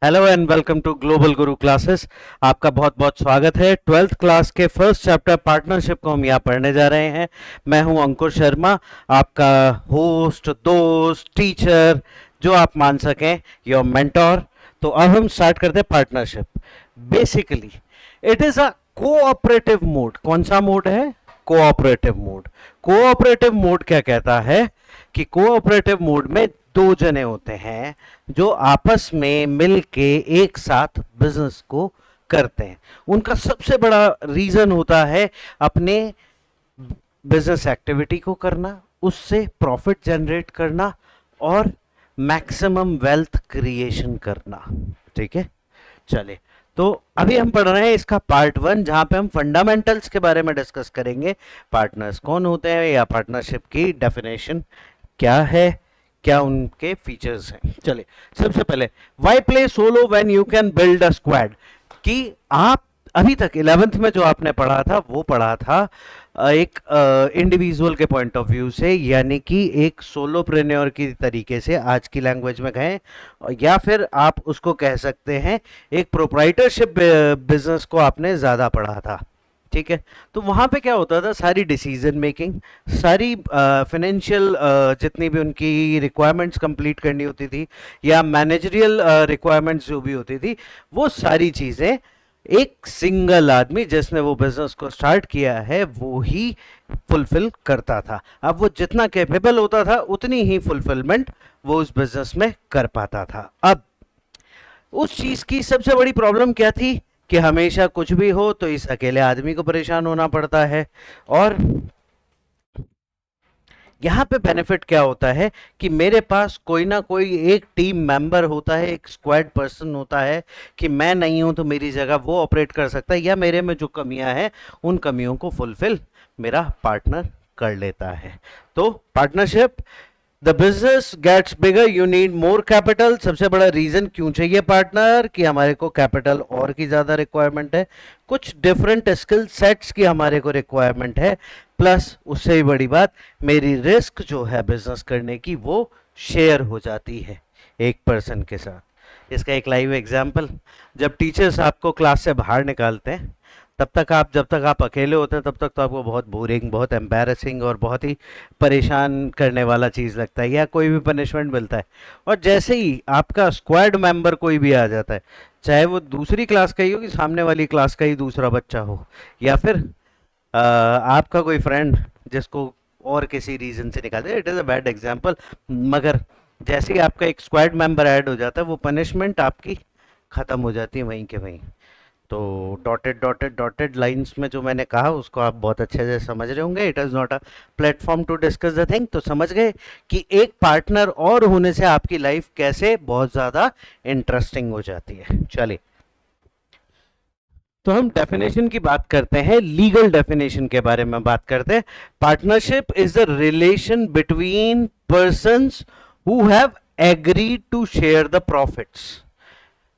Hello and welcome to Global Guru Classes. आपका बहुत बहुत स्वागत है। ट्वेल्थ क्लास के फर्स्ट चैप्टर पार्टनरशिप को हम यहाँ पढ़ने जा रहे हैं। मैं हूँ अंकुर शर्मा, आपका होस्ट, दोस्त, टीचर, जो आप मान सकें, योर मेंटोर। तो अब हम स्टार्ट करते हैं partnership. Basically it is a cooperative mode. कौन सा मोड है? Cooperative mode. कोऑपरेटिव मोड क्या कहता है कि कोऑपरेटिव मोड में दो जने होते हैं जो आपस में मिलके एक साथ बिजनेस को करते हैं। उनका सबसे बड़ा रीजन होता है अपने बिजनेस एक्टिविटी को करना, उससे प्रॉफिट जनरेट करना और मैक्सिमम वेल्थ क्रिएशन करना। ठीक है, चलिए। तो अभी हम पढ़ रहे हैं इसका पार्ट 1, जहां पे हम फंडामेंटल्स के बारे में डिस्कस करेंगे। पार्टनर्स कौन होते हैं या पार्टनरशिप की डेफिनेशन क्या है, क्या उनके फीचर्स हैं। चलिए, सबसे पहले why play solo when you can build a squad. कि आप अभी तक 11th में जो आपने पढ़ा था वो पढ़ा था एक इंडिविजुअल के पॉइंट ऑफ व्यू से, यानी कि एक सोलोप्रेन्योर की तरीके से आज की लैंग्वेज में कहें, या फिर आप उसको कह सकते हैं एक प्रोप्राइटरशिप बिजनेस को आपने ज़्यादा पढ़ा था। ठीक है, तो वहाँ पे क्या होता था, सारी डिसीजन मेकिंग, सारी फाइनेंशियल जितनी भी उनकी रिक्वायरमेंट्स कंप्लीट करनी होती थी या मैनेजरियल रिक्वायरमेंट्स जो भी होती थी, वो सारी चीज़ें एक सिंगल आदमी जिसने वो बिजनेस को स्टार्ट किया है वो ही फुलफिल करता था। अब वो जितना कैपेबल होता था उतनी ही फुलफिलमेंट वो उस बिजनेस में कर पाता था। अब उस चीज की सबसे बड़ी प्रॉब्लम क्या थी कि हमेशा कुछ भी हो तो इस अकेले आदमी को परेशान होना पड़ता है। और यहाँ पे बेनिफिट क्या होता है कि मेरे पास कोई ना कोई एक टीम मेंबर होता है, एक स्क्वाड पर्सन होता है कि मैं नहीं हूं तो मेरी जगह वो ऑपरेट कर सकता है, या मेरे में जो कमियां हैं उन कमियों को फुलफिल मेरा पार्टनर कर लेता है। तो partnership, the business gets bigger, you need more capital. सबसे बड़ा रीजन क्यों चाहिए पार्टनर, कि हमारे को कैपिटल और की ज्यादा रिक्वायरमेंट है, कुछ डिफरेंट स्किल सेट्स की हमारे को रिक्वायरमेंट है, प्लस उससे भी बड़ी बात, मेरी रिस्क जो है बिजनेस करने की वो शेयर हो जाती है एक पर्सन के साथ। इसका एक लाइव एग्जांपल, जब टीचर्स आपको क्लास से बाहर निकालते हैं जब तक आप अकेले होते हैं तब तक तो आपको बहुत बोरिंग, बहुत एम्बैरेसिंग और बहुत ही परेशान करने वाला चीज़ लगता है, या कोई भी पनिशमेंट मिलता है। और जैसे ही आपका स्क्वाड मेंबर कोई भी आ जाता है, चाहे वो दूसरी क्लास का ही हो कि सामने वाली क्लास का ही दूसरा बच्चा हो, या फिर आपका कोई फ्रेंड जिसको और किसी रीज़न से निकाल दे, it is a bad example, मगर जैसे ही आपका एक स्क्वाड मेंबर ऐड हो जाता है वो पनिशमेंट आपकी ख़त्म हो जाती है वहीं के वहीं। तो डॉटेड डॉटेड डॉटेड लाइंस में जो मैंने कहा उसको आप बहुत अच्छे से समझ रहे होंगे। It is not a platform to discuss the thing. तो समझ गए कि एक पार्टनर और होने से आपकी लाइफ कैसे बहुत ज़्यादा इंटरेस्टिंग हो जाती है। चलिए, तो हम डेफिनेशन की बात करते हैं, लीगल डेफिनेशन के बारे में बात करते हैं। Partnership is the relation between persons who have agreed to share the profits.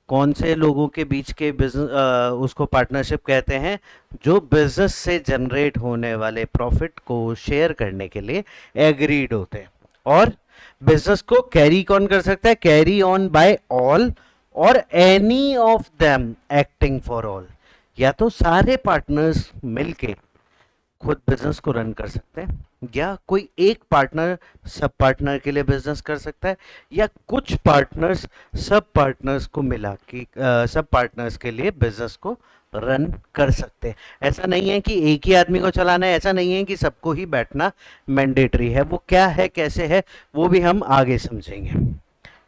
कौन से लोगों के बीच के बिजनेस, उसको पार्टनरशिप कहते हैं, जो बिजनेस से जनरेट होने वाले प्रॉफिट को शेयर करने के लिए एग्रीड होते हैं। और बिजनेस को कैरी कौन कर सकता है? Carry on by all or any of them acting for all. या तो सारे पार्टनर्स मिलके खुद बिजनेस को रन कर सकते हैं, या कोई एक पार्टनर सब पार्टनर के लिए बिजनेस कर सकता है, या कुछ पार्टनर्स सब पार्टनर्स को मिला के सब पार्टनर्स के लिए बिजनेस को रन कर सकते हैं। ऐसा नहीं है कि एक ही आदमी को चलाना है, ऐसा नहीं है कि सबको ही बैठना मैंडेटरी है। वो क्या है, कैसे है, वो भी हम आगे समझेंगे।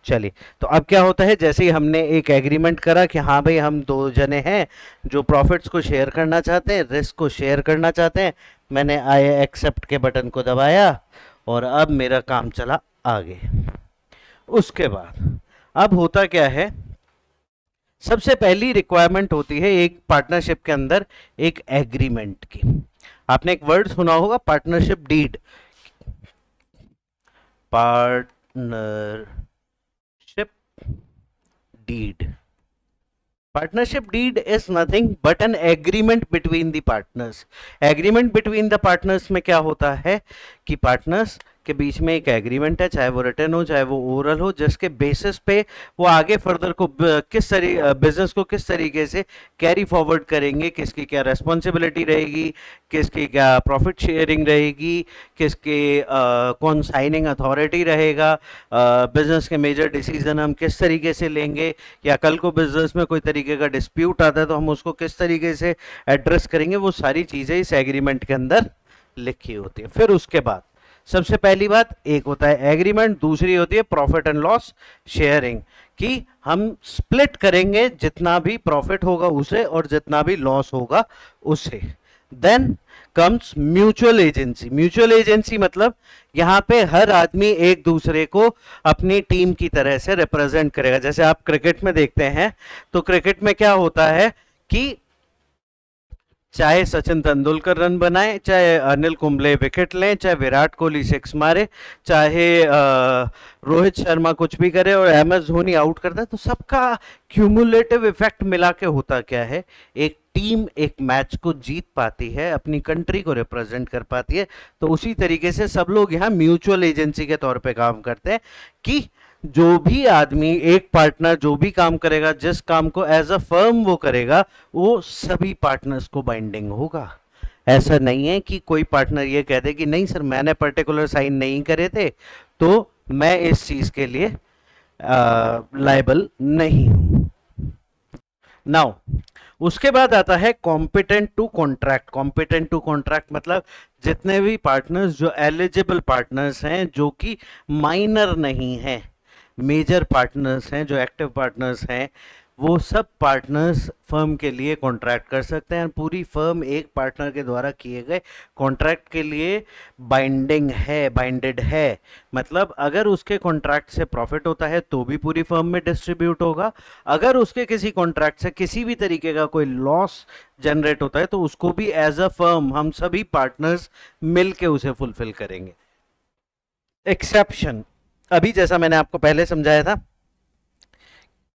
चलिए, तो अब क्या होता है, जैसे ही हमने एक एग्रीमेंट करा कि हाँ भाई हम दो जने हैं जो प्रॉफिट्स को शेयर करना चाहते हैं, रिस्क को शेयर करना चाहते हैं, मैंने आई एक्सेप्ट के बटन को दबाया और अब मेरा काम चला आगे। उसके बाद अब होता क्या है, सबसे पहली रिक्वायरमेंट होती है एक पार्टनरशिप के अंदर एक एग्रीमेंट की। आपने एक वर्ड सुना होगा, partnership deed. Partner deed. Partnership deed is nothing but an agreement between the partners. Agreement between the partners में क्या होता है कि पार्टनर्स के बीच में एक एग्रीमेंट है, चाहे वो रिटन हो चाहे वो ओरल हो, जिसके बेसिस पे वो आगे फर्दर को किस तरीके बिजनेस को किस तरीके से कैरी फॉरवर्ड करेंगे, किसकी क्या रेस्पॉन्सिबिलिटी रहेगी, किसकी क्या प्रॉफिट शेयरिंग रहेगी, किसके कौन साइनिंग अथॉरिटी रहेगा, बिजनेस के मेजर डिसीजन हम किस तरीके से लेंगे, या कल को बिजनेस में कोई तरीके का डिस्प्यूट आता है तो हम उसको किस तरीके से एड्रेस करेंगे, वो सारी चीज़ें इस एग्रीमेंट के अंदर लिखी होती है। फिर उसके बाद सबसे पहली बात, एक होता है एग्रीमेंट, दूसरी होती है प्रॉफिट एंड लॉस शेयरिंग, कि हम स्प्लिट करेंगे जितना भी प्रॉफिट होगा उसे और जितना भी लॉस होगा उसे। Then comes mutual agency. Mutual agency मतलब यहां पे हर आदमी एक दूसरे को अपनी टीम की तरह से रिप्रेजेंट करेगा। जैसे आप क्रिकेट में देखते हैं तो क्रिकेट में क्या होता है कि चाहे सचिन तेंदुलकर रन बनाए, चाहे अनिल कुंबले विकेट लें, चाहे विराट कोहली सिक्स मारे, चाहे रोहित शर्मा कुछ भी करे और एम एस धोनी आउट करता है, तो सबका क्यूमुलेटिव इफेक्ट मिला के होता क्या है, एक टीम एक मैच को जीत पाती है, अपनी कंट्री को रिप्रेजेंट कर पाती है। तो उसी तरीके से सब लोग यहाँ म्यूचुअल एजेंसी के तौर पे काम करते हैं कि जो भी आदमी, एक पार्टनर जो भी काम करेगा, जिस काम को एज अ फर्म वो करेगा, वो सभी पार्टनर्स को बाइंडिंग होगा। ऐसा नहीं है कि कोई पार्टनर ये कह दे कि नहीं सर मैंने पर्टिकुलर साइन नहीं करे थे तो मैं इस चीज के लिए लायबल नहीं हूं। नाउ उसके बाद आता है competent to contract. Competent to contract मतलब जितने भी पार्टनर्स जो एलिजिबल पार्टनर्स हैं, जो कि माइनर नहीं हैं, मेजर पार्टनर्स हैं, जो एक्टिव पार्टनर्स हैं, वो सब पार्टनर्स फर्म के लिए कॉन्ट्रैक्ट कर सकते हैं। पूरी फर्म एक पार्टनर के द्वारा किए गए कॉन्ट्रैक्ट के लिए बाइंडिंग है, बाइंडेड है। मतलब अगर उसके कॉन्ट्रैक्ट से प्रॉफिट होता है तो भी पूरी फर्म में डिस्ट्रीब्यूट होगा, अगर उसके किसी कॉन्ट्रैक्ट से किसी भी तरीके का कोई लॉस जनरेट होता है तो उसको भी एज अ फर्म हम सभी पार्टनर्स मिल के उसे फुलफिल करेंगे। एक्सेप्शन, अभी जैसा मैंने आपको पहले समझाया था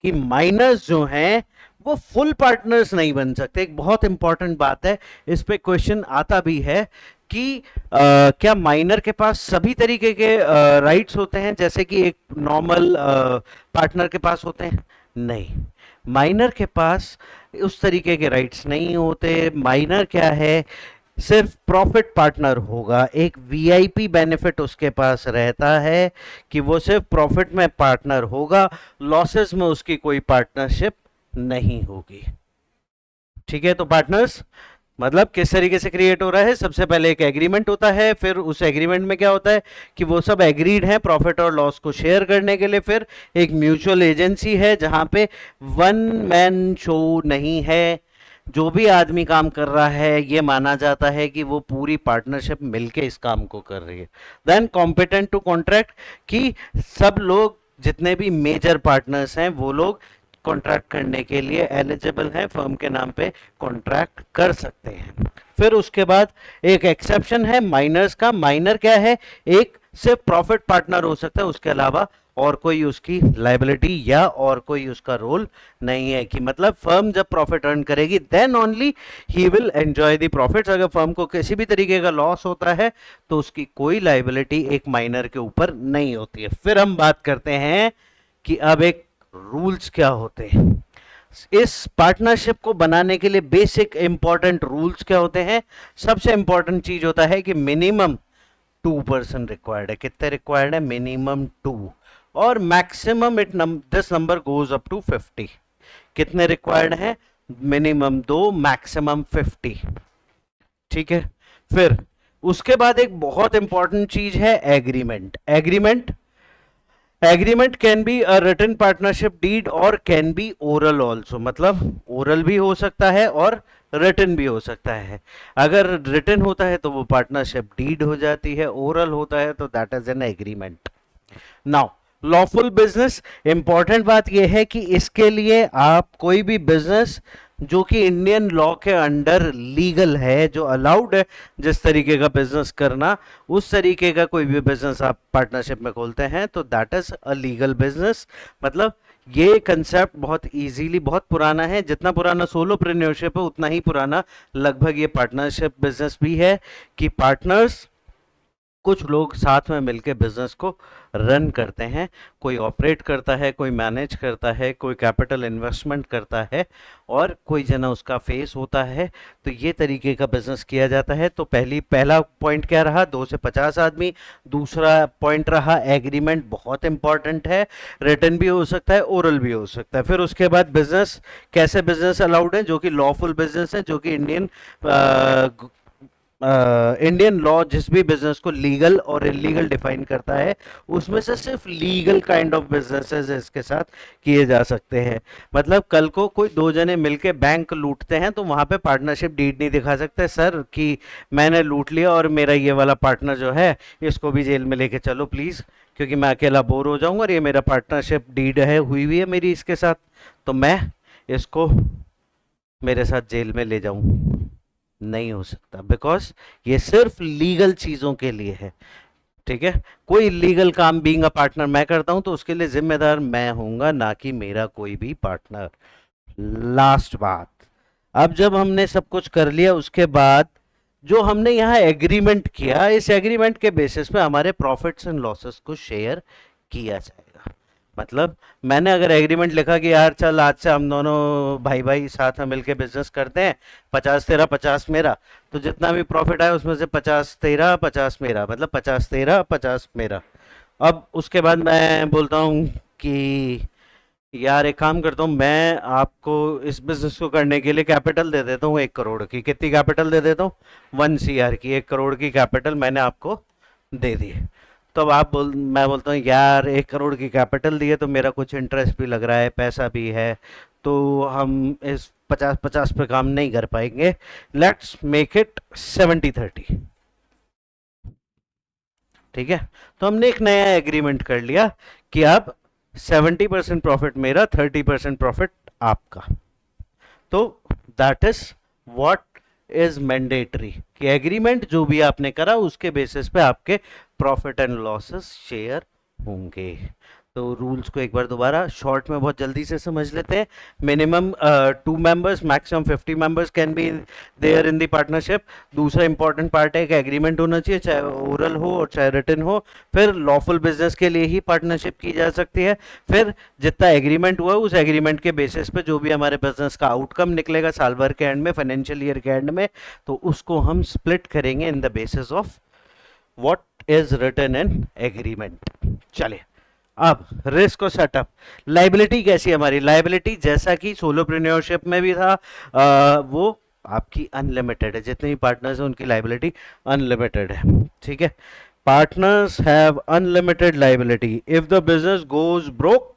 कि माइनर्स जो हैं वो फुल पार्टनर्स नहीं बन सकते। एक बहुत इंपॉर्टेंट बात है, इस पे क्वेश्चन आता भी है कि क्या माइनर के पास सभी तरीके के राइट्स होते हैं जैसे कि एक नॉर्मल पार्टनर के पास होते हैं? नहीं, माइनर के पास उस तरीके के राइट्स नहीं होते। माइनर क्या है, सिर्फ प्रॉफिट पार्टनर होगा। एक वीआईपी बेनिफिट उसके पास रहता है कि वो सिर्फ प्रॉफिट में पार्टनर होगा, लॉसेस में उसकी कोई पार्टनरशिप नहीं होगी। ठीक है, तो पार्टनर्स मतलब किस तरीके से क्रिएट हो रहा है, सबसे पहले एक एग्रीमेंट होता है, फिर उस एग्रीमेंट में क्या होता है कि वो सब एग्रीड हैं प्रॉफिट और लॉस को शेयर करने के लिए। फिर एक म्यूचुअल एजेंसी है जहां पे वन मैन शो नहीं है, जो भी आदमी काम कर रहा है ये माना जाता है कि वो पूरी पार्टनरशिप मिलके इस काम को कर रही है। देन कॉम्पिटेंट टू कॉन्ट्रैक्ट, कि सब लोग जितने भी मेजर पार्टनर्स हैं वो लोग कॉन्ट्रैक्ट करने के लिए एलिजिबल हैं, फर्म के नाम पे कॉन्ट्रैक्ट कर सकते हैं। फिर उसके बाद एक एक्सेप्शन है माइनर्स का। माइनर क्या है, एक सिर्फ प्रॉफिट पार्टनर हो सकता है, उसके अलावा और कोई उसकी लाइबिलिटी या और कोई उसका रोल नहीं है। कि मतलब फर्म जब प्रॉफिट अर्न करेगी then only he will enjoy the profits. अगर फर्म को किसी भी तरीके का लॉस होता है तो उसकी कोई लाइबिलिटी एक माइनर के ऊपर नहीं होती है। फिर हम बात करते हैं कि अब एक रूल्स क्या होते हैं। इस पार्टनरशिप को बनाने के लिए बेसिक इंपॉर्टेंट रूल्स क्या होते हैं। सबसे इंपॉर्टेंट चीज होता है कि मिनिमम 2% रिक्वायर्ड है। कितने रिक्वायर्ड है? मिनिमम 2, और maximum this number goes up to 50। कितने रिक्वायर्ड है? Minimum 2, maximum 50। ठीक है, फिर उसके बाद एक बहुत इंपॉर्टेंट चीज है agreement. Agreement can be a written partnership deed और कैन बी ओरल ऑल्सो। मतलब ओरल भी हो सकता है और रिटन भी हो सकता है। अगर रिटन होता है तो वो पार्टनरशिप डीड हो जाती है, ओरल होता है तो that is an agreement. Now lawful business, important बात यह है कि इसके लिए आप कोई भी बिजनेस जो कि इंडियन लॉ के अंडर लीगल है, जो अलाउड है जिस तरीके का बिजनेस करना, उस तरीके का कोई भी बिजनेस आप पार्टनरशिप में खोलते हैं तो that is a legal business. मतलब ये कंसेप्ट बहुत इजीली, बहुत पुराना है। जितना पुराना सोलोप्रेन्योरशिप है उतना ही पुराना लगभग ये पार्टनरशिप बिजनेस भी है, कि पार्टनर्स कुछ लोग साथ में मिलके बिजनेस को रन करते हैं, कोई ऑपरेट करता है, कोई मैनेज करता है, कोई कैपिटल इन्वेस्टमेंट करता है और कोई जना उसका फेस होता है। तो ये तरीके का बिजनेस किया जाता है। तो पहला पॉइंट क्या रहा, 2 से 50 आदमी। दूसरा पॉइंट रहा एग्रीमेंट, बहुत इंपॉर्टेंट है, रिटन भी हो सकता है, ओरल भी हो सकता है। फिर उसके बाद बिजनेस, कैसे बिजनेस अलाउड है, जो कि लॉफुल बिजनेस है, जो कि इंडियन लॉ जिस भी बिजनेस को लीगल और इलीगल डिफाइन करता है, उसमें से सिर्फ लीगल काइंड ऑफ बिजनेसेस इसके साथ किए जा सकते हैं। मतलब कल को कोई दो जने मिलके बैंक लूटते हैं तो वहां पे पार्टनरशिप डीड नहीं दिखा सकते सर कि मैंने लूट लिया और मेरा ये वाला पार्टनर जो है इसको भी जेल में लेके चलो प्लीज, क्योंकि मैं अकेला बोर हो जाऊंगा और ये मेरा पार्टनरशिप डीड है, हुई हुई है मेरी इसके साथ, तो मैं इसको मेरे साथ जेल में ले जाऊं। नहीं हो सकता, बिकॉज ये सिर्फ लीगल चीजों के लिए है। ठीक है, कोई लीगल काम बीइंग अ पार्टनर मैं करता हूं तो उसके लिए जिम्मेदार मैं होऊंगा, ना कि मेरा कोई भी पार्टनर। लास्ट बात, अब जब हमने सब कुछ कर लिया उसके बाद जो हमने यहाँ एग्रीमेंट किया, इस एग्रीमेंट के बेसिस पे हमारे प्रॉफिट्स एंड लॉसेस को शेयर किया जाएगा। मतलब मैंने अगर एग्रीमेंट लिखा कि यार चल आज से हम दोनों भाई भाई साथ में मिलके बिजनेस करते हैं, 50 तेरा 50 मेरा, तो जितना भी प्रॉफिट आया उसमें से 50 तेरा 50 मेरा, मतलब 50 तेरा 50 मेरा। अब उसके बाद मैं बोलता हूँ कि यार एक काम करता हूँ, मैं आपको इस बिजनेस को करने के लिए कैपिटल दे देता हूँ 1 करोड़ की। कितनी कैपिटल दे देता हूँ? 1 CR की, 1 करोड़ की कैपिटल मैंने आपको दे दी। तो अब मैं बोलता हूँ यार 1 करोड़ की कैपिटल दी है तो मेरा कुछ इंटरेस्ट भी लग रहा है, पैसा भी है, तो हम इस 50-50 पे काम नहीं कर पाएंगे, लेट्स मेक इट 70-30। ठीक है, तो हमने एक नया एग्रीमेंट कर लिया कि अब 70% प्रॉफिट मेरा, 30% प्रॉफिट आपका। तो that is what is mandatory कि एग्रीमेंट जो भी आपने करा उसके बेसिस पे आपके प्रॉफिट एंड लॉसेस शेयर होंगे। तो रूल्स को एक बार दोबारा शॉर्ट में बहुत जल्दी से समझ लेते हैं। Minimum 2 members, maximum 50 members can be there in the partnership. दूसरा इंपॉर्टेंट पार्ट है कि एग्रीमेंट होना चाहिए, चाहे ओरल हो और चाहे रिटन हो। फिर लॉफुल बिजनेस के लिए ही पार्टनरशिप की जा सकती है। फिर जितना एग्रीमेंट हुआ उस एग्रीमेंट के बेसिस पे जो भी हमारे बिजनेस का आउटकम निकलेगा साल भर के एंड में, फाइनेंशियल ईयर के एंड में, तो उसको हम स्प्लिट करेंगे in the basis of what is written in agreement. चलिए, अब रिस्क और सेटअप। लाइबिलिटी कैसी है हमारी? लाइबिलिटी जैसा कि सोलोप्रेन्योरशिप में भी था, वो आपकी अनलिमिटेड है। जितने भी पार्टनर्स हैं उनकी लाइबिलिटी अनलिमिटेड है। ठीक है, partners have unlimited liability. If the business goes broke,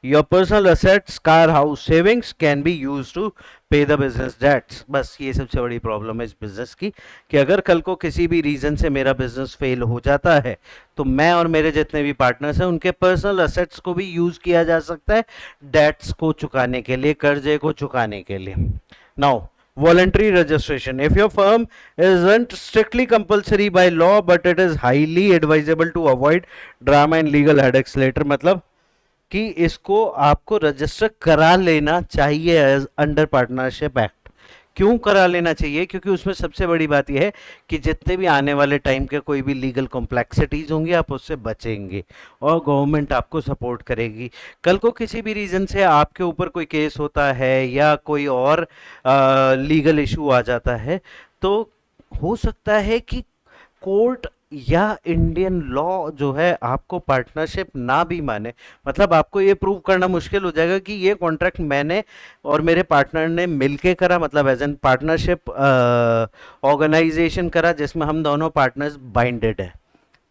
your personal assets, car, house, savings can be use to pay the business debts. बस ये सबसे बड़ी प्रॉब्लम है इस बिजनेस की कि अगर कल को किसी भी रीजन से मेरा बिजनेस फेल हो जाता है तो मैं और मेरे जितने भी पार्टनर्स हैं उनके पर्सनल असेट्स को भी यूज किया जा सकता है डेट्स को चुकाने के लिए, कर्जे को चुकाने के लिए। Now voluntary registration, if your firm isn't strictly compulsory by law but it is highly advisable to avoid drama and legal headaches later, मतलब कि इसको आपको रजिस्टर करा लेना चाहिए अंडर पार्टनरशिप एक्ट। क्यों करा लेना चाहिए? क्योंकि उसमें सबसे बड़ी बात यह है कि जितने भी आने वाले टाइम के कोई भी लीगल कॉम्प्लेक्सिटीज होंगी आप उससे बचेंगे और गवर्नमेंट आपको सपोर्ट करेगी। कल को किसी भी रीजन से आपके ऊपर कोई केस होता है या कोई और लीगल इशू आ जाता है तो हो सकता है कि कोर्ट या इंडियन लॉ जो है आपको पार्टनरशिप ना भी माने। मतलब आपको ये प्रूव करना मुश्किल हो जाएगा कि ये कॉन्ट्रैक्ट मैंने और मेरे पार्टनर ने मिलके करा, मतलब एज एन पार्टनरशिप ऑर्गेनाइजेशन करा जिसमें हम दोनों पार्टनर्स बाइंडेड है।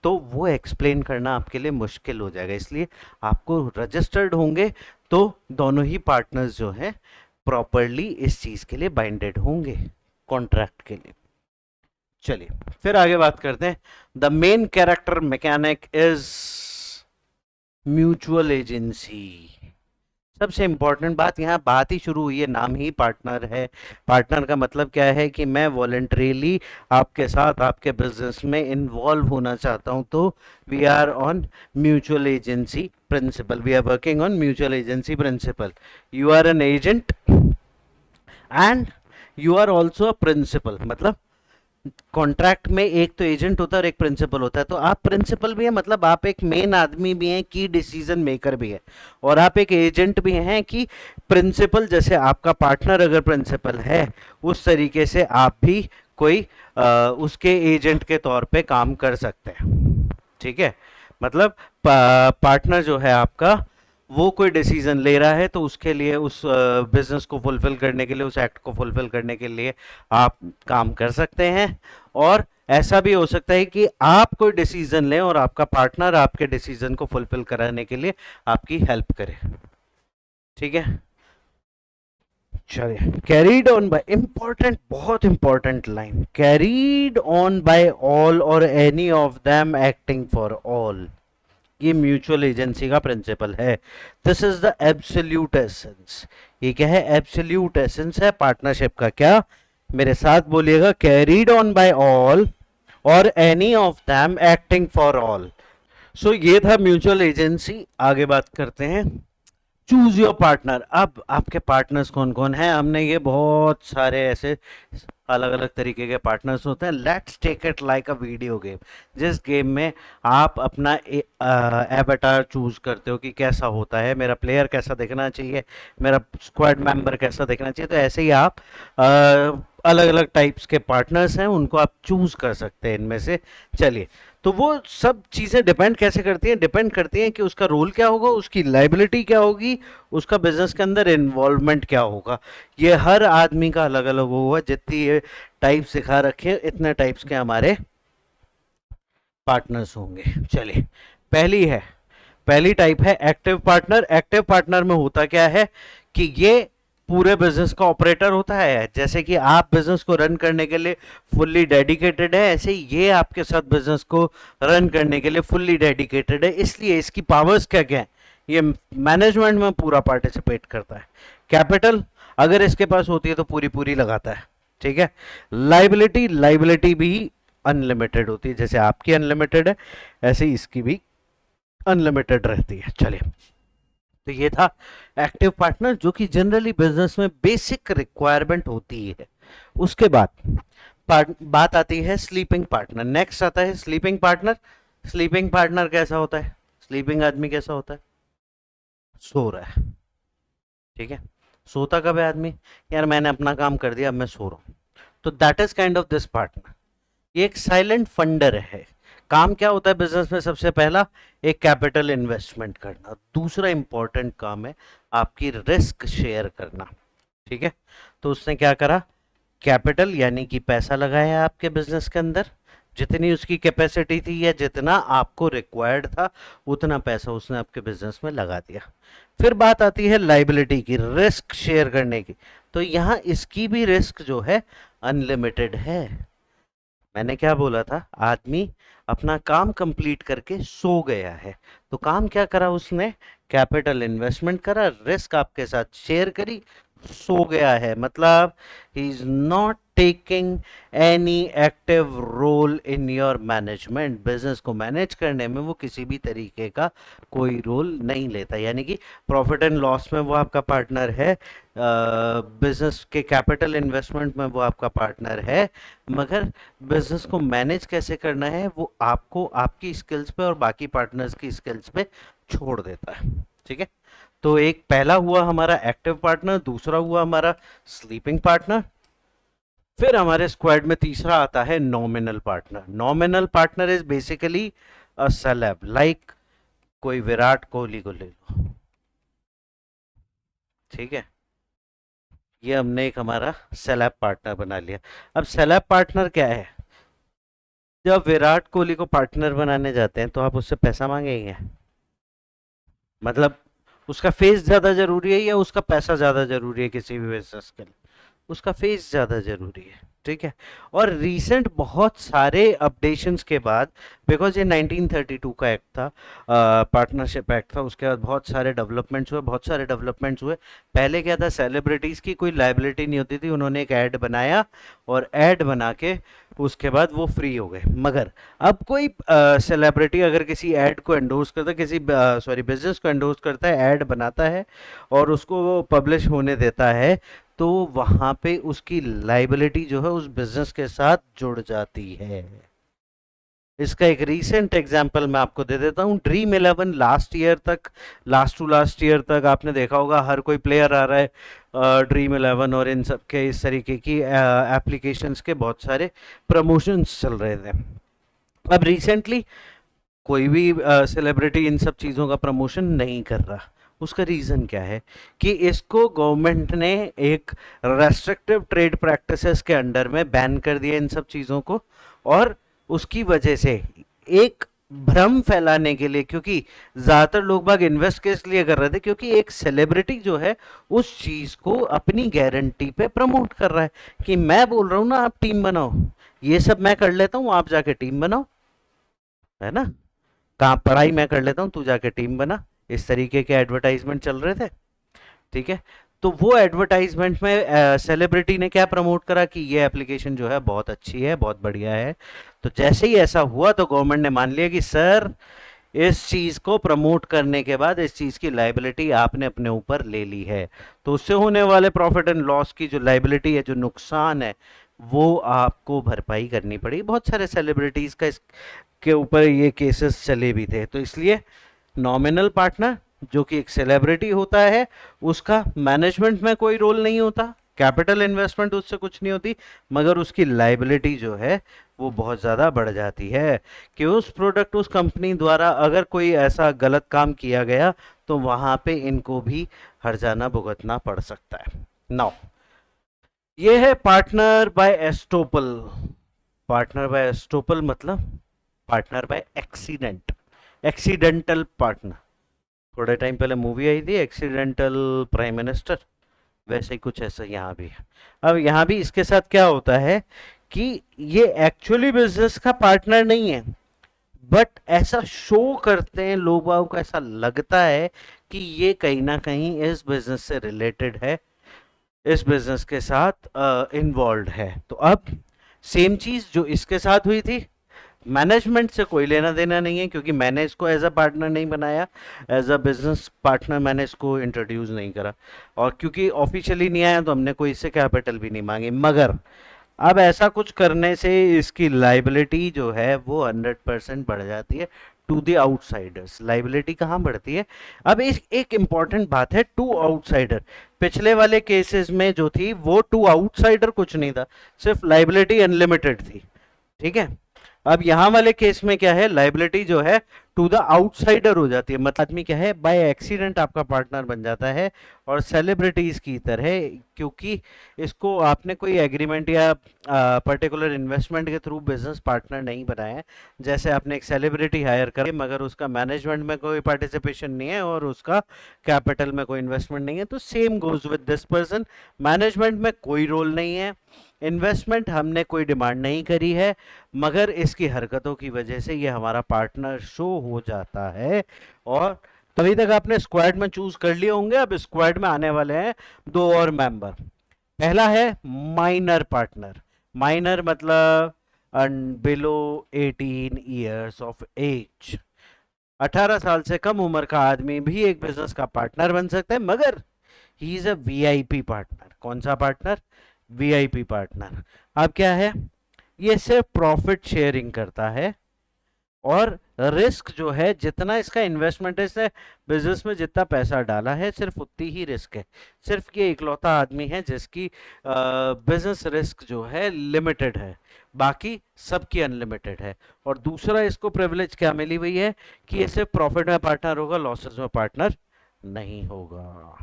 तो वो एक्सप्लेन करना आपके लिए मुश्किल हो जाएगा, इसलिए आपको रजिस्टर्ड होंगे तो दोनों ही पार्टनर्स जो है प्रॉपरली इस चीज के लिए बाइंडेड होंगे कॉन्ट्रैक्ट के लिए। चलिए फिर आगे बात करते हैं। The main character mechanic is mutual agency. सबसे इंपॉर्टेंट बात, यहाँ बात ही शुरू हुई है, नाम ही पार्टनर है। पार्टनर का मतलब क्या है कि मैं वॉलंटरीली आपके साथ आपके बिजनेस में इन्वॉल्व होना चाहता हूँ। तो we are on mutual agency principle, we are working on mutual agency principle. You are an agent and you are also a principal. मतलब कॉन्ट्रैक्ट में एक तो एजेंट होता है और एक प्रिंसिपल होता है, तो आप प्रिंसिपल भी है, मतलब आप एक मेन आदमी भी हैं, की डिसीजन मेकर भी है, और आप एक एजेंट भी हैं कि प्रिंसिपल, जैसे आपका पार्टनर अगर प्रिंसिपल है उस तरीके से आप भी कोई उसके एजेंट के तौर पे काम कर सकते हैं। ठीक है, मतलब पार्टनर जो है आपका, वो कोई डिसीजन ले रहा है तो उसके लिए, उस बिजनेस को फुलफिल करने के लिए, उस एक्ट को फुलफिल करने के लिए आप काम कर सकते हैं। और ऐसा भी हो सकता है कि आप कोई डिसीजन लें और आपका पार्टनर आपके डिसीजन को फुलफिल कराने के लिए आपकी हेल्प करे। ठीक है, चलिए, कैरीड ऑन बाय, इंपॉर्टेंट, बहुत important line, carried on by all or any of them acting for all, ये म्यूचुअल एजेंसी का प्रिंसिपल है। This is the absolute essence. ये क्या है? एब्सोल्यूट एसेंस है पार्टनरशिप का। क्या? मेरे साथ बोलिएगा, carried on by all or any of them acting for all. So ये था म्यूचुअल एजेंसी। आगे बात करते हैं, चूज योर पार्टनर। अब आपके पार्टनर्स कौन कौन हैं? हमने ये बहुत सारे ऐसे अलग अलग तरीके के पार्टनर्स होते हैं। Let's take it like a video game, जिस गेम में आप अपना एवतार चूज करते हो कि कैसा होता है, मेरा प्लेयर कैसा दिखना चाहिए, मेरा स्क्वाड मेंबर कैसा दिखना चाहिए। तो ऐसे ही आप अलग अलग टाइप्स के पार्टनर्स हैं, उनको आप चूज कर सकते हैं इनमें से। चलिए, तो वो सब चीज़ें डिपेंड कैसे करती हैं? डिपेंड करती हैं कि उसका रोल क्या होगा, उसकी लाइबिलिटी क्या होगी, उसका बिजनेस के अंदर इन्वॉल्वमेंट क्या होगा। ये हर आदमी का अलग अलग होगा। जितनी ये टाइप्स दिखा रखे हैं, इतने टाइप्स के हमारे पार्टनर्स होंगे। चलिए, पहली टाइप है एक्टिव पार्टनर। एक्टिव पार्टनर में होता क्या है कि ये पूरे बिजनेस का ऑपरेटर होता है। जैसे कि आप बिजनेस को रन करने के लिए फुल्ली डेडिकेटेड है, ऐसे ही ये आपके साथ बिजनेस को रन करने के लिए फुल्ली डेडिकेटेड है। इसलिए इसकी पावर्स क्या क्या है? ये मैनेजमेंट में पूरा पार्टिसिपेट करता है। कैपिटल अगर इसके पास होती है तो पूरी पूरी लगाता है। ठीक है, लाइबिलिटी भी अनलिमिटेड होती है। जैसे आपकी अनलिमिटेड है, ऐसे ही इसकी भी अनलिमिटेड रहती है। चलिए, तो ये था एक्टिव पार्टनर, जो कि जनरली बिजनेस में बेसिक रिक्वायरमेंट होती है। उसके बाद बात आती है स्लीपिंग पार्टनर। नेक्स्ट आता है स्लीपिंग पार्टनर। स्लीपिंग पार्टनर कैसा होता है? स्लीपिंग आदमी कैसा होता है? सो रहा है। ठीक है, सोता कब है आदमी? यार मैंने अपना काम कर दिया, अब मैं सो रहा हूं। तो that is kind of this partner. ये एक साइलेंट फंडर है। काम क्या होता है बिजनेस में? सबसे पहला, एक कैपिटल इन्वेस्टमेंट करना। दूसरा इंपॉर्टेंट काम है आपकी रिस्क शेयर करना। ठीक है, तो उसने क्या करा? कैपिटल यानी कि पैसा लगाया आपके बिजनेस के अंदर, जितनी उसकी कैपेसिटी थी या जितना आपको रिक्वायर्ड था, उतना पैसा उसने आपके बिजनेस में लगा दिया। फिर बात आती है लाइबिलिटी की, रिस्क शेयर करने की। तो यहाँ इसकी भी रिस्क जो है अनलिमिटेड है। मैंने क्या बोला था? आदमी अपना काम कंप्लीट करके सो गया है। तो काम क्या करा उसने? कैपिटल इन्वेस्टमेंट करा, रिस्क आपके साथ शेयर करी, सो गया है। मतलब he is not taking any active role in your management. Business को मैनेज करने में वो किसी भी तरीके का कोई रोल नहीं लेता। यानी कि प्रॉफिट एंड लॉस में वो आपका पार्टनर है, बिजनेस के कैपिटल इन्वेस्टमेंट में वो आपका पार्टनर है, मगर बिजनेस को मैनेज कैसे करना है वो आपको आपकी स्किल्स पे और बाकी पार्टनर्स की स्किल्स पे छोड़ देता है। ठीक है, तो एक पहला हुआ हमारा एक्टिव पार्टनर, दूसरा हुआ हमारा स्लीपिंग पार्टनर। फिर हमारे स्क्वाड में तीसरा आता है nominal partner. Nominal partner is basically a celeb, like कोई विराट कोहली को ले लो। ठीक है, ये हमने एक हमारा सेलेब पार्टनर बना लिया। अब सेलेब पार्टनर क्या है? जब विराट कोहली को पार्टनर बनाने जाते हैं तो आप उससे पैसा मांगेंगे? मतलब उसका फेस ज्यादा जरूरी है या उसका पैसा ज्यादा जरूरी है किसी भी बिजनेस के लिए? उसका फेस ज़्यादा ज़रूरी है। ठीक है, और रीसेंट बहुत सारे अपडेशंस के बाद, बिकॉज ये 1932 का एक्ट था, पार्टनरशिप एक्ट था, उसके बाद बहुत सारे डेवलपमेंट्स हुए। पहले क्या था? सेलिब्रिटीज़ की कोई लाइबिलिटी नहीं होती थी, उन्होंने एक ऐड बनाया और ऐड बना के उसके बाद वो फ्री हो गए। मगर अब कोई सेलिब्रिटी अगर किसी ऐड को एंडोर्स करता है, बिजनेस को एंडोर्स करता है, ऐड बनाता है और उसको वो पब्लिश होने देता है, तो वहां पे उसकी लाइबिलिटी जो है उस बिजनेस के साथ जुड़ जाती है। इसका एक रीसेंट एग्जांपल मैं आपको दे देता हूँ। ड्रीम 11 लास्ट ईयर तक, लास्ट टू लास्ट ईयर तक आपने देखा होगा हर कोई प्लेयर आ रहा है ड्रीम 11, और इन सब के इस तरीके की एप्लीकेशंस के बहुत सारे प्रमोशंस चल रहे थे। अब रिसेंटली कोई भी सेलिब्रिटी इन सब चीज़ों का प्रमोशन नहीं कर रहा। उसका रीज़न क्या है कि इसको गवर्नमेंट ने एक रेस्ट्रिक्टिव ट्रेड प्रैक्टिसेस के अंडर में बैन कर दिया इन सब चीज़ों को, और उसकी वजह से एक भ्रम फैलाने के लिए, क्योंकि ज़्यादातर लोग बाग इन्वेस्ट किस लिए कर रहे थे, क्योंकि एक सेलिब्रिटी जो है उस चीज़ को अपनी गारंटी पे प्रमोट कर रहा है कि मैं बोल रहा हूँ ना आप टीम बनाओ, ये सब मैं कर लेता हूँ, आप जाके टीम बनाओ, है ना, कहाँ पढ़ाई मैं कर लेता हूँ तू जाके टीम बना। इस तरीके के एडवर्टाइजमेंट चल रहे थे, ठीक है। तो वो एडवर्टाइजमेंट में सेलिब्रिटी ने क्या प्रमोट करा कि ये एप्लीकेशन जो है बहुत अच्छी है, बहुत बढ़िया है। तो जैसे ही ऐसा हुआ तो गवर्नमेंट ने मान लिया कि सर इस चीज को प्रमोट करने के बाद इस चीज की लाइबिलिटी आपने अपने ऊपर ले ली है, तो उससे होने वाले प्रॉफिट एंड लॉस की जो लाइबिलिटी है, जो नुकसान है, वो आपको भरपाई करनी पड़ी। बहुत सारे सेलिब्रिटीज का इसके ऊपर ये केसेस चले भी थे। तो इसलिए नॉमिनल पार्टनर जो कि एक सेलिब्रिटी होता है, उसका मैनेजमेंट में कोई रोल नहीं होता, कैपिटल इन्वेस्टमेंट उससे कुछ नहीं होती, मगर उसकी लाइबिलिटी जो है वो बहुत ज़्यादा बढ़ जाती है कि उस प्रोडक्ट, उस कंपनी द्वारा अगर कोई ऐसा गलत काम किया गया तो वहाँ पे इनको भी हर्जाना भुगतना पड़ सकता है। नाउ ये है partner by estoppel. Partner by estoppel मतलब partner by accident, accidental partner. थोड़े टाइम पहले मूवी आई थी एक्सीडेंटल प्राइम मिनिस्टर, वैसे ही कुछ ऐसा यहाँ भी है। अब यहाँ भी इसके साथ क्या होता है कि ये एक्चुअली बिजनेस का पार्टनर नहीं है, बट ऐसा शो करते हैं, लोगों को ऐसा लगता है कि ये कहीं ना कहीं इस बिजनेस से रिलेटेड है, इस बिजनेस के साथ इन्वॉल्व है। तो अब सेम चीज जो इसके साथ हुई थी, मैनेजमेंट से कोई लेना देना नहीं है, क्योंकि मैंने इसको एज अ पार्टनर नहीं बनाया, एज अ बिजनेस पार्टनर मैंने इसको इंट्रोड्यूस नहीं करा, और क्योंकि ऑफिशियली नहीं आया तो हमने कोई इससे कैपिटल भी नहीं मांगी। मगर अब ऐसा कुछ करने से इसकी लाइबिलिटी जो है वो 100% बढ़ जाती है टू द आउटसाइडर्स। लाइबिलिटी कहाँ बढ़ती है? अब इस एक इंपॉर्टेंट बात है, टू आउटसाइडर। पिछले वाले केसेस में जो थी वो टू आउटसाइडर कुछ नहीं था, सिर्फ लाइबिलिटी अनलिमिटेड थी, ठीक है। अब यहां वाले केस में क्या है, लाइबिलिटी जो है टू द आउटसाइडर हो जाती है। मतलब आदमी क्या है, बाय एक्सीडेंट आपका पार्टनर बन जाता है, और सेलिब्रिटीज की तरह, क्योंकि इसको आपने कोई एग्रीमेंट या पर्टिकुलर इन्वेस्टमेंट के थ्रू बिजनेस पार्टनर नहीं बनाया है। जैसे आपने एक सेलिब्रिटी हायर कर, मगर उसका मैनेजमेंट में कोई पार्टिसिपेशन नहीं है और उसका कैपिटल में कोई इन्वेस्टमेंट नहीं है, तो same goes with this person. Management में कोई रोल नहीं है, इन्वेस्टमेंट हमने कोई डिमांड नहीं करी है, मगर इसकी हरकतों की वजह से ये हमारा पार्टनर शो हो जाता है। और तभी तक आपने स्क्वाड में चूज कर लिए होंगे, अब स्क्वाड में आने वाले हैं दो और मेंबर। पहला है माइनर पार्टनर। माइनर मतलब बिलो 18 ईयर्स ऑफ एज। 18 साल से कम उम्र का आदमी भी एक बिजनेस का पार्टनर बन सकता है, मगर he is a VIP partner. कौन सा पार्टनर? VIP partner. अब क्या है, ये सिर्फ प्रॉफिट शेयरिंग करता है, और रिस्क जो है, जितना इसका इन्वेस्टमेंट है, इसने बिजनेस में जितना पैसा डाला है सिर्फ उतनी ही रिस्क है। सिर्फ ये इकलौता आदमी है जिसकी बिजनेस रिस्क जो है लिमिटेड है, बाकी सबकी अनलिमिटेड है। और दूसरा इसको प्रिविलेज क्या मिली हुई है कि ये सिर्फ प्रॉफिट में पार्टनर होगा, लॉसेस में पार्टनर नहीं होगा।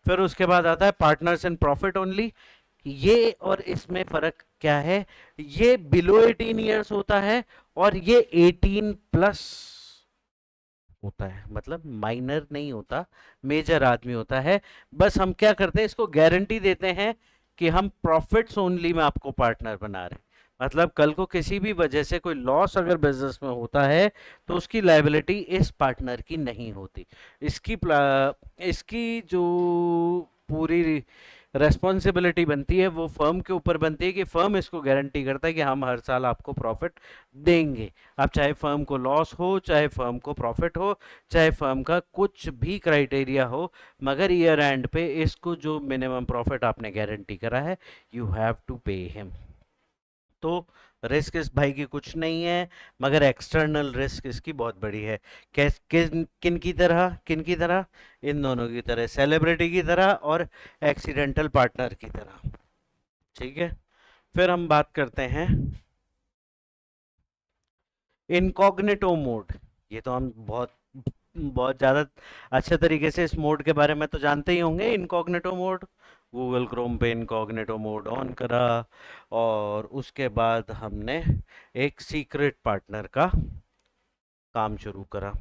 फिर उसके बाद आता है पार्टनर्स इन प्रॉफिट ओनली। ये और इसमें फर्क क्या है, ये बिलो 18 ईयर्स होता है और ये 18 प्लस होता है, मतलब माइनर नहीं होता, मेजर आदमी होता है। बस हम क्या करते हैं, इसको गारंटी देते हैं कि हम प्रॉफिट्स ओनली में आपको पार्टनर बना रहे हैं। मतलब कल को किसी भी वजह से कोई लॉस अगर बिजनेस में होता है तो उसकी लायबिलिटी इस पार्टनर की नहीं होती। इसकी इसकी जो पूरी रेस्पॉन्सिबिलिटी बनती है वो फर्म के ऊपर बनती है कि फर्म इसको गारंटी करता है कि हम हर साल आपको प्रॉफिट देंगे। अब चाहे फर्म को लॉस हो, चाहे फर्म को प्रॉफिट हो, चाहे फर्म का कुछ भी क्राइटेरिया हो, मगर ईयर एंड पे इसको जो मिनिमम प्रॉफिट आपने गारंटी करा है, you have to pay him. तो रिस्क इस भाई की कुछ नहीं है, मगर एक्सटर्नल रिस्क इसकी बहुत बड़ी है। किन की तरह, किन की तरह? इन दोनों की तरह, सेलिब्रिटी की तरह और एक्सीडेंटल पार्टनर की तरह। ठीक है, फिर हम बात करते हैं इनकॉग्निटो मोड। ये तो हम बहुत बहुत ज़्यादा अच्छे तरीके से इस मोड के बारे में तो जानते ही होंगे। इनकॉग्निटो मोड, गूगल क्रोम पे इनकॉग्निटो मोड ऑन करा और उसके बाद हमने एक सीक्रेट पार्टनर का काम शुरू करा।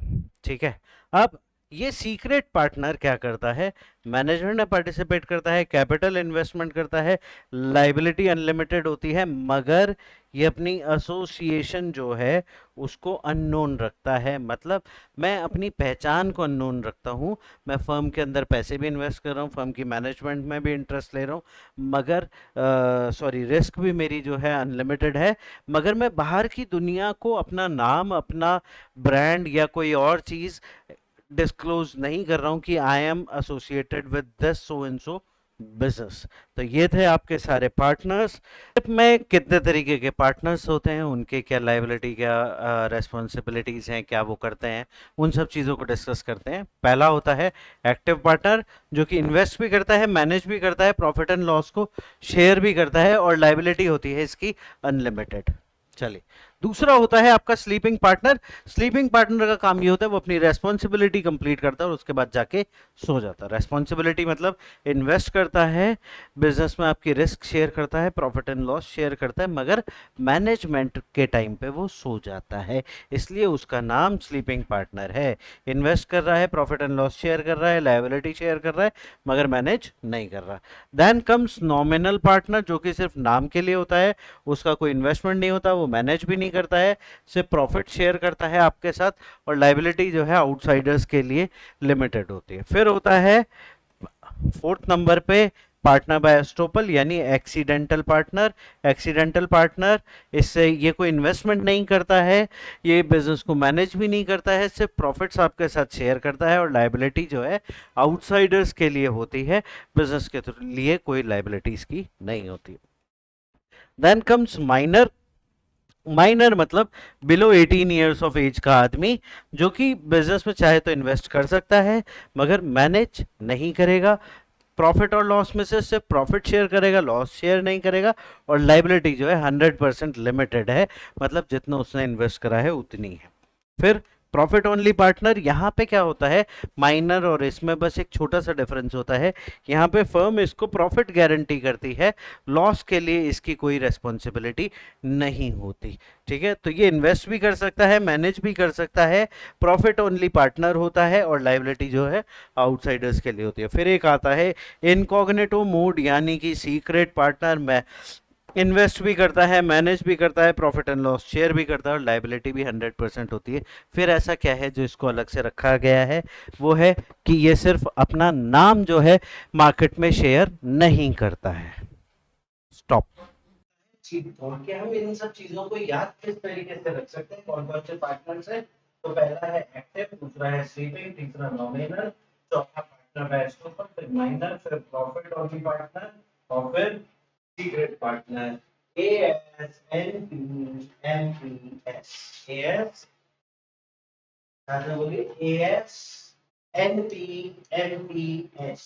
ठीक है, अब ये सीक्रेट पार्टनर क्या करता है? मैनेजमेंट में पार्टिसिपेट करता है, कैपिटल इन्वेस्टमेंट करता है, लाइबिलिटी अनलिमिटेड होती है, मगर ये अपनी एसोसिएशन जो है उसको अननोन रखता है। मतलब मैं अपनी पहचान को अननोन रखता हूँ, मैं फर्म के अंदर पैसे भी इन्वेस्ट कर रहा हूँ, फर्म की मैनेजमेंट में भी इंटरेस्ट ले रहा हूँ, मगर सॉरी रिस्क भी मेरी जो है अनलिमिटेड है, मगर मैं बाहर की दुनिया को अपना नाम, अपना ब्रांड या कोई और चीज़ डिस्क्लोज नहीं कर रहा हूं कि I am associated with this so and so business. तो ये थे आपके सारे पार्टनर्स में कितने तरीके के पार्टनर्स होते हैं, उनके क्या लाइबिलिटी, क्या रेस्पॉन्सिबिलिटीज हैं, क्या वो करते हैं, उन सब चीज़ों को डिस्कस करते हैं। पहला होता है एक्टिव पार्टनर, जो कि इन्वेस्ट भी करता है, मैनेज भी करता है, प्रॉफिट एंड लॉस को शेयर भी करता है, और लाइबिलिटी होती है इसकी अनलिमिटेड। चलिए, दूसरा होता है आपका स्लीपिंग पार्टनर। स्लीपिंग पार्टनर का काम ये होता है वो अपनी रेस्पॉन्सिबिलिटी कंप्लीट करता है और उसके बाद जाके सो जाता है। रेस्पॉन्सिबिलिटी मतलब इन्वेस्ट करता है बिजनेस में, आपकी रिस्क शेयर करता है, प्रॉफिट एंड लॉस शेयर करता है, मगर मैनेजमेंट के टाइम पे वो सो जाता है, इसलिए उसका नाम स्लीपिंग पार्टनर है। इन्वेस्ट कर रहा है, प्रॉफिट एंड लॉस शेयर कर रहा है, लायबिलिटी शेयर कर रहा है, मगर मैनेज नहीं कर रहा। देन कम्स नॉमिनल पार्टनर, जो कि सिर्फ नाम के लिए होता है, उसका कोई इन्वेस्टमेंट नहीं होता, वो मैनेज भी नहीं करता है, सिर्फ प्रॉफिट शेयर करता है आपके साथ, और लाइबिलिटी जो है आउटसाइडर्स के लिए लिमिटेड होती है। फिर होता है फोर्थ नंबर पे पार्टनर बाय एस्टोपल, यानी एक्सीडेंटल पार्टनर। एक्सीडेंटल पार्टनर, इससे ये कोई इन्वेस्टमेंट नहीं करता है, ये बिजनेस को मैनेज भी नहीं करता है, सिर्फ प्रॉफिट्स आपके साथ शेयर करता है, और लाइबिलिटी जो है आउटसाइडर्स के लिए होती है, बिजनेस के लिए कोई लाइबिलिटीज की नहीं होती। Then comes minor. माइनर मतलब बिलो 18 ईयर्स ऑफ एज का आदमी, जो कि बिजनेस में चाहे तो इन्वेस्ट कर सकता है, मगर मैनेज नहीं करेगा, प्रॉफिट और लॉस में से सिर्फ प्रॉफिट शेयर करेगा, लॉस शेयर नहीं करेगा, और लाइबिलिटी जो है 100% लिमिटेड है, मतलब जितना उसने इन्वेस्ट करा है उतनी है। फिर प्रॉफिट ओनली पार्टनर, यहाँ पे क्या होता है, माइनर और इसमें बस एक छोटा सा डिफरेंस होता है, यहाँ पे फर्म इसको प्रॉफिट गारंटी करती है, लॉस के लिए इसकी कोई रेस्पॉन्सिबिलिटी नहीं होती। ठीक है, तो ये इन्वेस्ट भी कर सकता है, मैनेज भी कर सकता है, प्रॉफिट ओनली पार्टनर होता है, और लाइबिलिटी जो है आउटसाइडर्स के लिए होती है। फिर एक आता है इनकॉग्निटो मोड, यानी कि सीक्रेट पार्टनर में इन्वेस्ट भी करता है, मैनेज भी करता है, प्रॉफिट एंड लॉस शेयर भी करता है, और लाइबिलिटी भी 100% होती है। फिर ऐसा क्या है जो इसको अलग से रखा गया है? वो है कि ये सिर्फ अपना नाम जो है मार्केट में शेयर नहीं करता है। स्टॉप। और क्या हम इन सब चीजों को याद किस तरीके से रख सकते हैं, कौन कौन से पार्टनर्स है? तो पहला है एक्टिव, दूसरा है स्लीपिंग, तीसरा नॉमिनल, चौथा पार्टनर है स्टॉपर, फिर माइनर, फिर प्रॉफिट ओनली पार्टनर, और फिर सीक्रेट पार्टनर। ASNPNPS, AS बोलिए, ASNPNPS।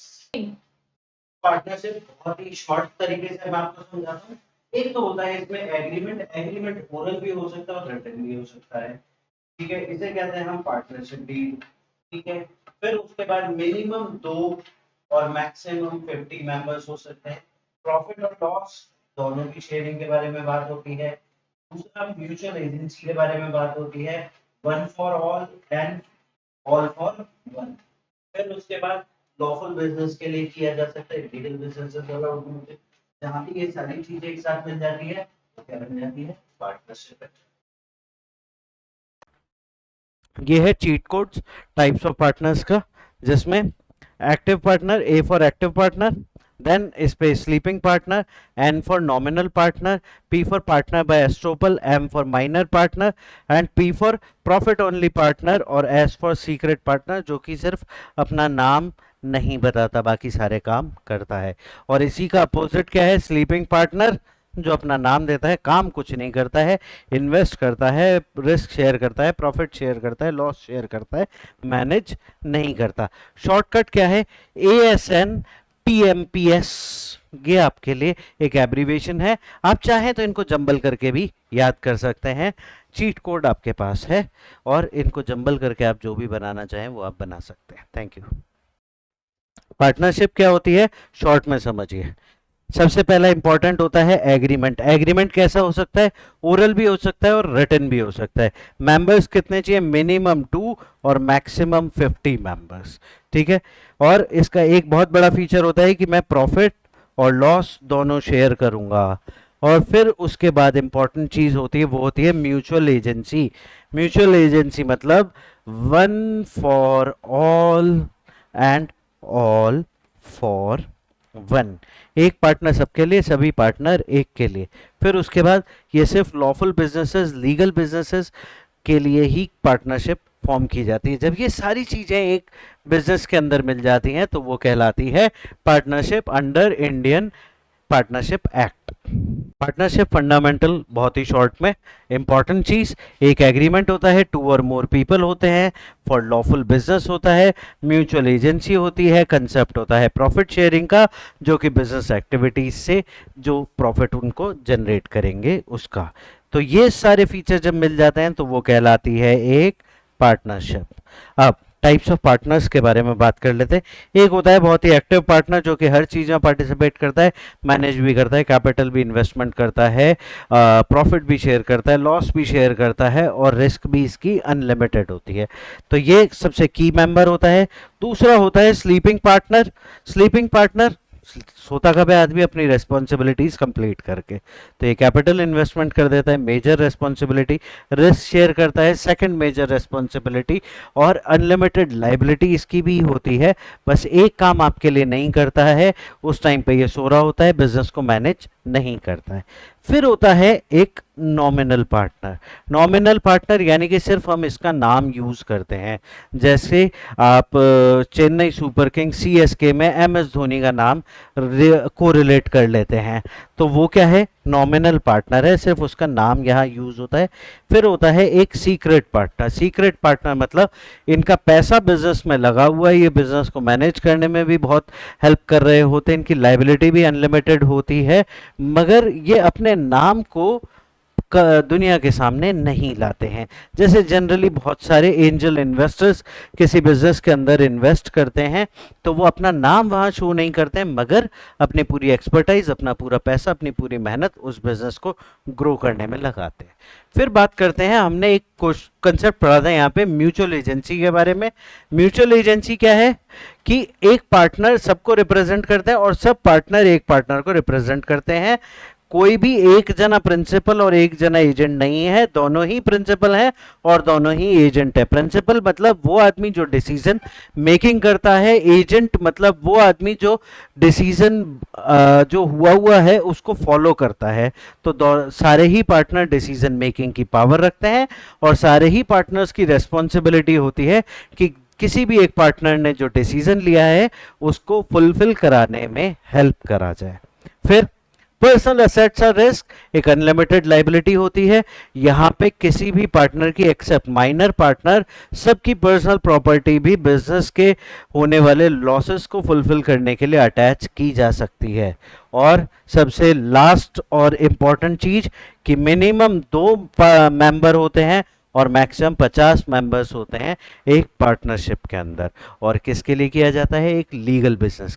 पार्टनरशिप बहुत ही शॉर्ट तरीके से मैं आपको समझाता हूँ। एक तो होता है इसमें एग्रीमेंट, एग्रीमेंट ओरल भी हो सकता है और रिटन भी हो सकता है। ठीक है, इसे कहते हैं हम पार्टनरशिप डीड। ठीक है, फिर उसके बाद मिनिमम 2 और मैक्सिमम 50 मेंबर्स हो सकते हैं। प्रॉफिट और लॉस दोनों की शेयरिंग के बारे में बात होती है। दूसरा म्यूचुअल एजेंसी के बारे में बात होती है, one for all and all for one. फिर उसके बाद लॉफुल बिजनेस के लिए किया जा सकता है, लीगल बिजनेस जहाँ भी ये सारी चीजें एक साथ मिल जाती है तो क्या बन जाती है? पार्टनरशिप। ये है cheat codes types of partners का, जिसमें active partner, A for active partner, then इस पे sleeping partner, N for nominal partner, P for partner by estoppel, M for minor partner and P for profit only partner और S for secret partner, जो कि सिर्फ अपना नाम नहीं बताता, बाकी सारे काम करता है। और इसी का अपोजिट क्या है? स्लीपिंग पार्टनर, जो अपना नाम देता है, काम कुछ नहीं करता है, इन्वेस्ट करता है, रिस्क शेयर करता है, प्रॉफिट शेयर करता है, लॉस शेयर करता है, मैनेज नहीं करता। शॉर्टकट क्या है? ASN PMPS, ये आपके लिए एक एब्रीवेशन है। आप चाहें तो इनको जंबल करके भी याद कर सकते हैं, चीट कोड आपके पास है और इनको जंबल करके आप जो भी बनाना चाहें वो आप बना सकते हैं। Thank you. पार्टनरशिप क्या होती है, शॉर्ट में समझिए। सबसे पहला इंपॉर्टेंट होता है एग्रीमेंट। एग्रीमेंट कैसा हो सकता है? ओरल भी हो सकता है और रिटन भी हो सकता है। मेंबर्स कितने चाहिए? मिनिमम 2 और मैक्सिमम 50 मेंबर्स, ठीक है। और इसका एक बहुत बड़ा फीचर होता है कि मैं प्रॉफिट और लॉस दोनों शेयर करूंगा। और फिर उसके बाद इंपॉर्टेंट चीज होती है, वो होती है म्यूचुअल एजेंसी। म्यूचुअल एजेंसी मतलब one for all and all for one, एक पार्टनर सबके लिए, सभी पार्टनर एक के लिए। फिर उसके बाद ये सिर्फ लॉफुल बिजनेसेस, लीगल बिजनेसेस के लिए ही पार्टनरशिप फॉर्म की जाती है। जब ये सारी चीजें एक बिजनेस के अंदर मिल जाती हैं तो वो कहलाती है partnership under Indian partnership act. Partnership fundamental, बहुत ही शॉर्ट में इंपॉर्टेंट चीज, एक एग्रीमेंट होता है, 2 और मोर पीपल होते हैं, फॉर लॉफुल बिजनेस होता है, म्यूचुअल एजेंसी होती है, कंसेप्ट होता है प्रॉफिट शेयरिंग का, जो कि बिजनेस एक्टिविटीज से जो प्रॉफिट उनको जनरेट करेंगे उसका। तो ये सारे फीचर जब मिल जाते हैं तो वो कहलाती है एक पार्टनरशिप। अब टाइप्स ऑफ पार्टनर्स के बारे में बात कर लेते हैं। एक होता है बहुत ही एक्टिव पार्टनर, जो कि हर चीज़ में पार्टिसिपेट करता है, मैनेज भी करता है, कैपिटल भी इन्वेस्टमेंट करता है, प्रॉफिट भी शेयर करता है, लॉस भी शेयर करता है और रिस्क भी इसकी अनलिमिटेड होती है। तो ये सबसे की मेंबर होता है। दूसरा होता है स्लीपिंग पार्टनर। स्लीपिंग पार्टनर सोता कब है आदमी? अपनी रेस्पॉन्सिबिलिटीज कंप्लीट करके। तो ये कैपिटल इन्वेस्टमेंट कर देता है, मेजर रेस्पॉन्सिबिलिटी, रिस्क शेयर करता है, सेकंड मेजर रेस्पॉन्सिबिलिटी, और अनलिमिटेड लाइबिलिटी इसकी भी होती है। बस एक काम आपके लिए नहीं करता है, उस टाइम पे ये सो रहा होता है, बिजनेस को मैनेज नहीं करता है। फिर होता है एक नॉमिनल पार्टनर। नॉमिनल पार्टनर यानी कि सिर्फ हम इसका नाम यूज करते हैं। जैसे आप चेन्नई सुपर किंग CSK में MS धोनी का नाम को रिलेट कर लेते हैं, तो वो क्या है? नॉमिनल पार्टनर है, सिर्फ उसका नाम यहाँ यूज होता है। फिर होता है एक सीक्रेट पार्टनर। सीक्रेट पार्टनर मतलब इनका पैसा बिजनेस में लगा हुआ है, ये बिजनेस को मैनेज करने में भी बहुत हेल्प कर रहे होते हैं, इनकी लाइबिलिटी भी अनलिमिटेड होती है, मगर ये अपने नाम को दुनिया के सामने नहीं लाते हैं। जैसे जनरली बहुत सारे एंजल इन्वेस्टर्स किसी बिजनेस के अंदर इन्वेस्ट करते हैं तो वो अपना नाम वहां शो नहीं करते हैं, मगर अपनी पूरी एक्सपर्टाइज, अपना पूरा पैसा, अपनी पूरी मेहनत उस बिजनेस को ग्रो करने में लगाते हैं। फिर बात करते हैं, हमने एक कंसेप्ट पढ़ा था यहाँ पे म्यूचुअल एजेंसी के बारे में। म्यूचुअल एजेंसी क्या है? कि एक पार्टनर सबको रिप्रेजेंट करता है और सब पार्टनर एक पार्टनर को रिप्रेजेंट करते हैं। कोई भी एक जना प्रिंसिपल और एक जना एजेंट नहीं है, दोनों ही प्रिंसिपल हैं और दोनों ही एजेंट है। प्रिंसिपल मतलब वो आदमी जो डिसीजन मेकिंग करता है, एजेंट मतलब वो आदमी जो डिसीजन जो हुआ है उसको फॉलो करता है। तो सारे ही पार्टनर डिसीजन मेकिंग की पावर रखते हैं और सारे ही पार्टनर्स की रेस्पॉन्सिबिलिटी होती है कि किसी भी एक पार्टनर ने जो डिसीजन लिया है उसको फुलफिल कराने में हेल्प करा जाए। फिर पर्सनल एसेट्स और रिस्क, एक अनलिमिटेड लाइबिलिटी होती है। यहाँ पे किसी भी पार्टनर की एक्सेप्ट माइनर पार्टनर सबकी पर्सनल प्रॉपर्टी भी बिजनेस के होने वाले लॉसेस को फुलफिल करने के लिए अटैच की जा सकती है। और सबसे लास्ट और इम्पॉर्टेंट चीज कि मिनिमम 2 मेंबर होते हैं और मैक्सिमम 50 मेंबर्स होते हैं एक पार्टनरशिप के अंदर। और किसके लिए किया जाता है? एक लीगल बिजनेस